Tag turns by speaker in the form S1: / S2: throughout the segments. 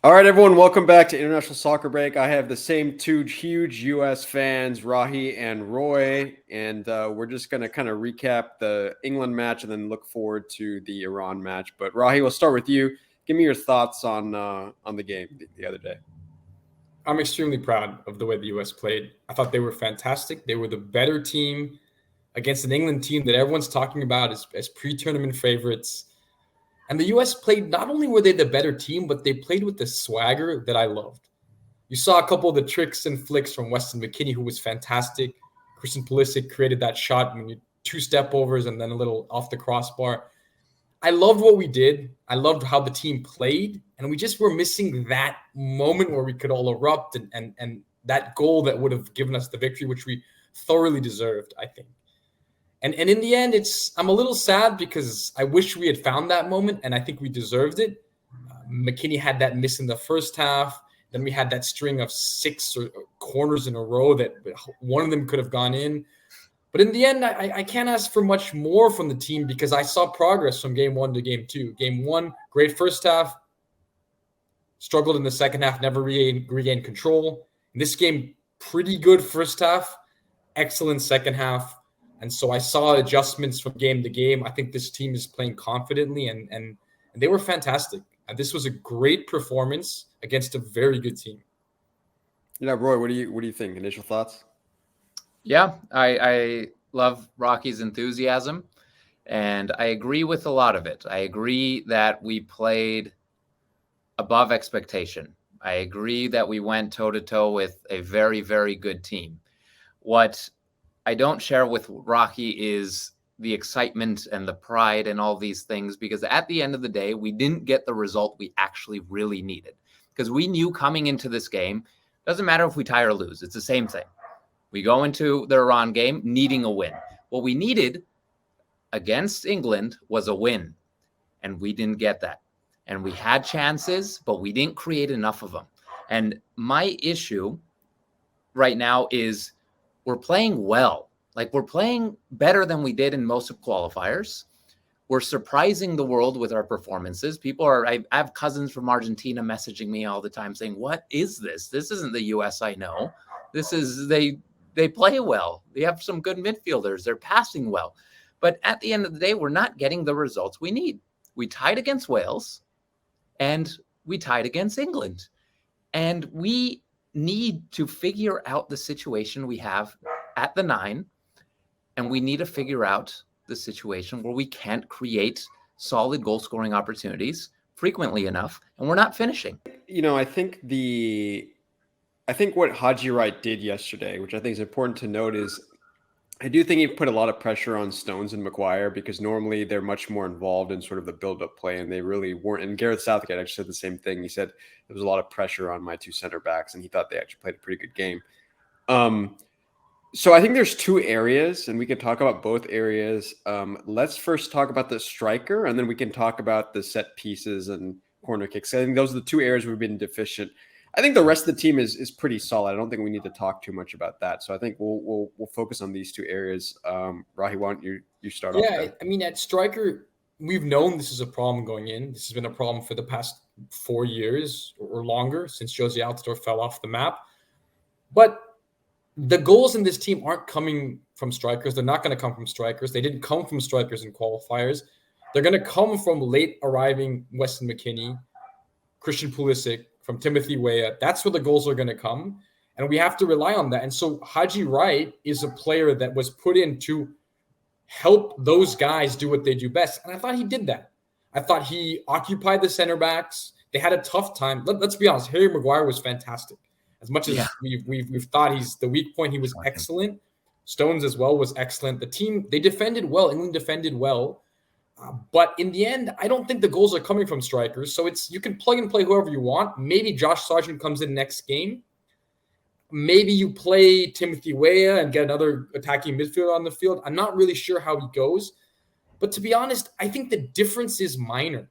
S1: All right, everyone, welcome back to International Soccer Break. I have the same two huge U.S. fans, Rahi and Roy, and we're just going to kind of recap the England match and then look forward to the Iran match. But Rahi, we'll start with you. Give me your thoughts on the game the other day.
S2: I'm extremely proud of the way the U.S. played. I thought they were fantastic. They were the better team against an England team that everyone's talking about as pre-tournament favorites. And the U.S. played, not only were they the better team, but they played with the swagger that I loved. You saw a couple of the tricks and flicks from Weston McKennie, who was fantastic. Christian Pulisic created that shot when you two step overs and then a little off the crossbar. I loved what we did. I loved how the team played. And we just were missing that moment where we could all erupt and that goal that would have given us the victory, which we thoroughly deserved, I think. And in the end, I'm a little sad because I wish we had found that moment, and I think we deserved it. McKennie had that miss in the first half. Then we had that string of 6 corners in a row that one of them could have gone in. But in the end, I can't ask for much more from the team because I saw progress from game 1 to game 2. Game 1, great first half. Struggled in the second half, never regained control. In this game, pretty good first half, excellent second half. And so I saw adjustments from game to game. I think this team is playing confidently, and they were fantastic. This was a great performance against a very good team.
S1: Yeah, Roy, what do you think? Initial thoughts?
S3: Yeah, I love Rocky's enthusiasm, and I agree with a lot of it. I agree that we played above expectation. I agree that we went toe-to-toe with a very, very good team. What I don't share with Rocky is the excitement and the pride and all these things, because at the end of the day, we didn't get the result we actually really needed. Because we knew coming into this game, doesn't matter if we tie or lose, it's the same thing. We go into the Iran game needing a win. What we needed against England was a win, and we didn't get that. And we had chances, but we didn't create enough of them. And my issue right now is we're playing well. Like, we're playing better than we did in most of qualifiers. We're surprising the world with our performances. I have cousins from Argentina messaging me all the time saying, what is this? This isn't the US I know. This is, they play well. They have some good midfielders. They're passing well. But at the end of the day, we're not getting the results we need. We tied against Wales and we tied against England. And we need to figure out the situation we have at the 9, and we need to figure out the situation where we can't create solid goal scoring opportunities frequently enough, and we're not finishing.
S1: I think what Haji Wright did yesterday, which I think is important to note, is I do think he put a lot of pressure on Stones and Maguire, because normally they're much more involved in sort of the build-up play, and they really weren't. And Gareth Southgate actually said the same thing. He said there was a lot of pressure on my 2 center backs, and he thought they actually played a pretty good game. So I think there's 2 areas, and we can talk about both areas. Let's first talk about the striker, and then we can talk about the set pieces and corner kicks. I think those are the 2 areas we've been deficient. I think the rest of the team is pretty solid. I don't think we need to talk too much about that. So I think we'll focus on these 2 areas. Rahi, why don't you start off?
S2: Yeah, I mean, at striker, we've known this is a problem going in. This has been a problem for the past 4 years or longer, since Josie Altidore fell off the map. But the goals in this team aren't coming from strikers. They're not going to come from strikers. They didn't come from strikers in qualifiers. They're going to come from late arriving Weston McKennie, Christian Pulisic, from Timothy Weah. That's where the goals are going to come, and we have to rely on that. And so Haji Wright is a player that was put in to help those guys do what they do best, and I thought he did that. I thought he occupied the center backs. They had a tough time. Let's be honest. Harry Maguire was fantastic. As much as we've thought he's the weak point, he was excellent. Stones as well was excellent. The team, they defended well. England defended well. But in the end, I don't think the goals are coming from strikers. So you can plug and play whoever you want. Maybe Josh Sargent comes in next game. Maybe you play Timothy Weah and get another attacking midfielder on the field. I'm not really sure how he goes. But to be honest, I think the difference is minor.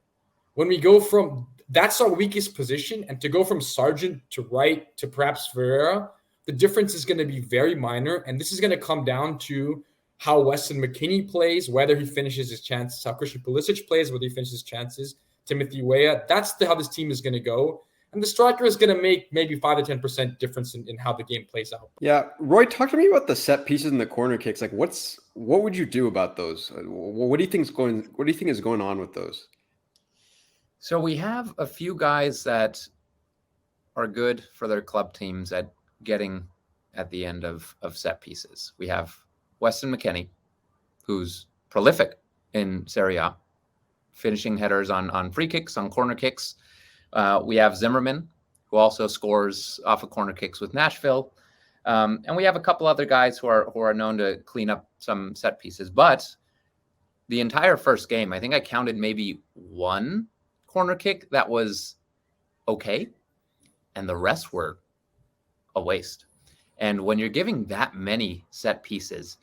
S2: When we go from, that's our weakest position, and to go from Sargent to Wright to perhaps Ferreira, the difference is going to be very minor. And this is going to come down to how Weston McKennie plays, whether he finishes his chances, how Christian Pulisic plays, whether he finishes his chances, Timothy Weah. That's how this team is going to go. And the striker is going to make maybe 5 to 10% difference in how the game plays out.
S1: Yeah, Roy, talk to me about the set pieces and the corner kicks. Like, what would you do about those? What do you think is going on with those?
S3: So we have a few guys that are good for their club teams at getting at the end of set pieces. We have Weston McKennie, who's prolific in Serie A, finishing headers on free kicks, on corner kicks. We have Zimmerman, who also scores off of corner kicks with Nashville. And we have a couple other guys who are known to clean up some set pieces. But the entire first game, I think I counted maybe one corner kick that was okay, and the rest were a waste. And when you're giving that many set pieces,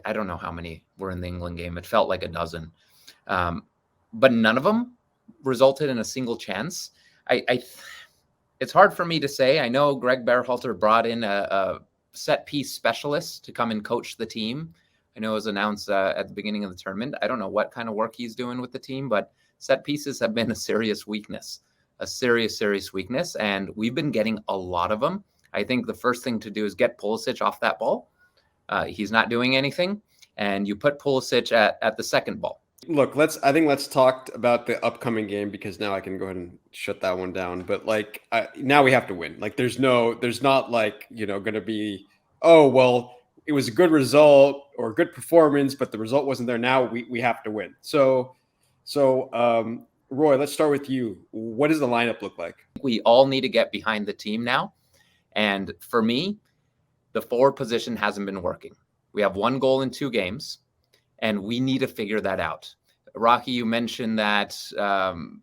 S3: I don't know how many were in the England game. It felt like a dozen. But none of them resulted in a single chance. It's hard for me to say. I know Greg Berhalter brought in a set piece specialist to come and coach the team. I know it was announced at the beginning of the tournament. I don't know what kind of work he's doing with the team, but set pieces have been a serious weakness, serious weakness. And we've been getting a lot of them. I think the first thing to do is get Pulisic off that ball. He's not doing anything. And you put Pulisic at the second ball.
S1: Look, let's talk about the upcoming game, because now I can go ahead and shut that one down. But like, now we have to win. Like, there's not like, going to be, oh, well, it was a good result or a good performance, but the result wasn't there. Now we have to win. So Roy, let's start with you. What does the lineup look like?
S3: We all need to get behind the team now. And for me, the forward position hasn't been working. We have 1 goal in 2 games, and we need to figure that out. Rocky, you mentioned that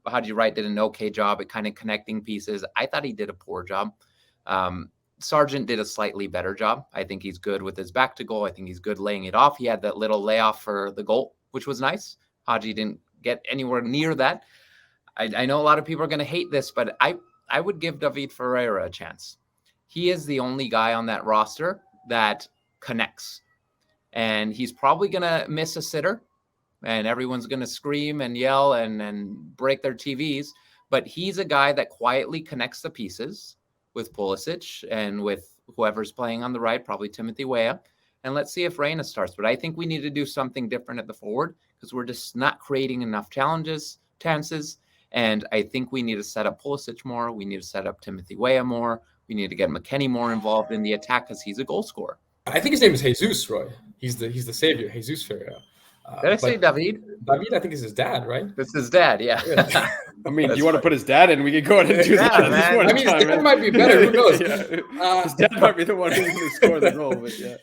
S3: Haji Wright did an okay job at kind of connecting pieces. I thought he did a poor job. Sargent did a slightly better job. I think he's good with his back to goal. I think he's good laying it off. He had that little layoff for the goal, which was nice. Haji didn't get anywhere near that. I know a lot of people are going to hate this, but I would give David Ferreira a chance. He is the only guy on that roster that connects. And he's probably going to miss a sitter, and everyone's going to scream and yell and break their TVs. But he's a guy that quietly connects the pieces with Pulisic and with whoever's playing on the right, probably Timothy Weah. And let's see if Reina starts. But I think we need to do something different at the forward, because we're just not creating enough chances. And I think we need to set up Pulisic more. We need to set up Timothy Weah more. We need to get McKennie more involved in the attack, because he's a goal scorer.
S2: I think his name is Jesus, Roy. He's the savior, Jesus Ferreira.
S3: Did I say David?
S2: David, I think, is his dad, right?
S3: That's his dad, yeah.
S1: I mean, do you want to put his dad in? We could go ahead and do that.
S2: I mean, his dad might be better. Who knows?
S1: His dad might be the one who's going to score the goal. But yeah.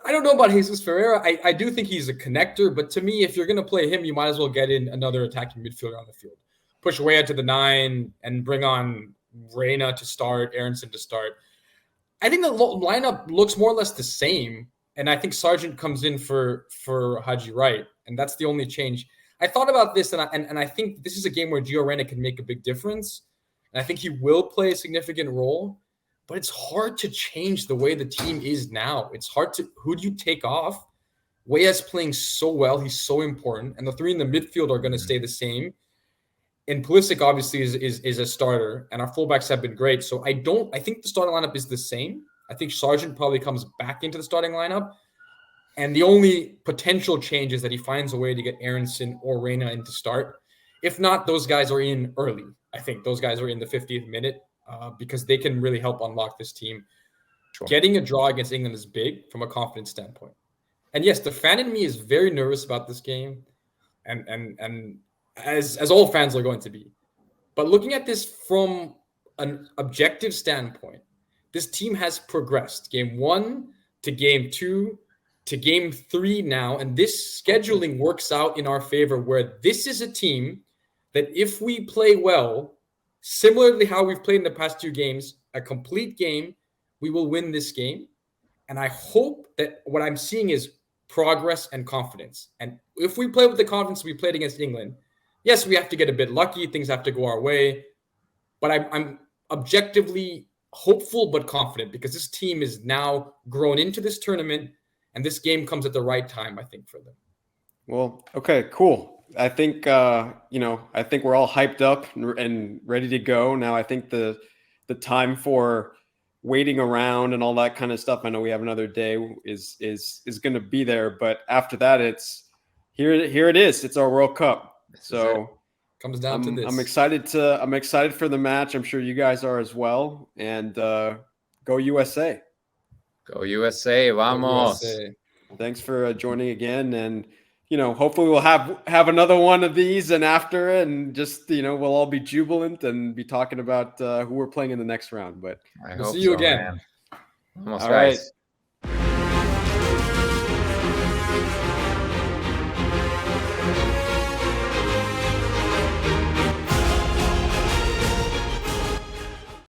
S2: I don't know about Jesus Ferreira. I do think he's a connector, but to me, if you're going to play him, you might as well get in another attacking midfielder on the field. Push Weah to the 9 and bring on Reina to start, Aronson to start. I think the lineup looks more or less the same, and I think Sargent comes in for Haji Wright, and that's the only change. I thought about this, and I think this is a game where Gio Reyna can make a big difference, and I think he will play a significant role, but it's hard to change the way the team is now. It's hard to – who do you take off? Weah's playing so well. He's so important, and the 3 in the midfield are going to stay the same. And Pulisic obviously is a starter, and our fullbacks have been great. So I think the starting lineup is the same. I think Sargent probably comes back into the starting lineup. And the only potential change is that he finds a way to get Aronson or Reina in to start. If not, those guys are in early. I think those guys are in the 50th minute because they can really help unlock this team. Sure. Getting a draw against England is big from a confidence standpoint. And yes, the fan in me is very nervous about this game. And as all fans are going to be. But looking at this from an objective standpoint, this team has progressed. Game 1 to game 2 to game 3 now, and this scheduling works out in our favor, where this is a team that if we play well, similarly how we've played in the past 2 games, a complete game, we will win this game. And I hope that what I'm seeing is progress and confidence. And if we play with the confidence we played against England, yes, we have to get a bit lucky. Things have to go our way. But I'm objectively hopeful but confident, because this team is now grown into this tournament, and this game comes at the right time, I think, for them.
S1: Well, okay, cool. I think I think we're all hyped up and ready to go. Now I think the time for waiting around and all that kind of stuff, I know we have another day, is going to be there, but after that it's here it is. It's our World Cup.
S3: This is it.
S1: So
S2: Comes down to this.
S1: I'm excited for the match. I'm sure you guys are as well. And go USA.
S3: Go USA, vamos.
S2: USA.
S1: Thanks for joining again, and hopefully we'll have another one of these, and after, and just we'll all be jubilant and be talking about who we're playing in the next round. But
S2: We'll see you again.
S3: Man. Vamos,
S1: all
S3: guys.
S1: right.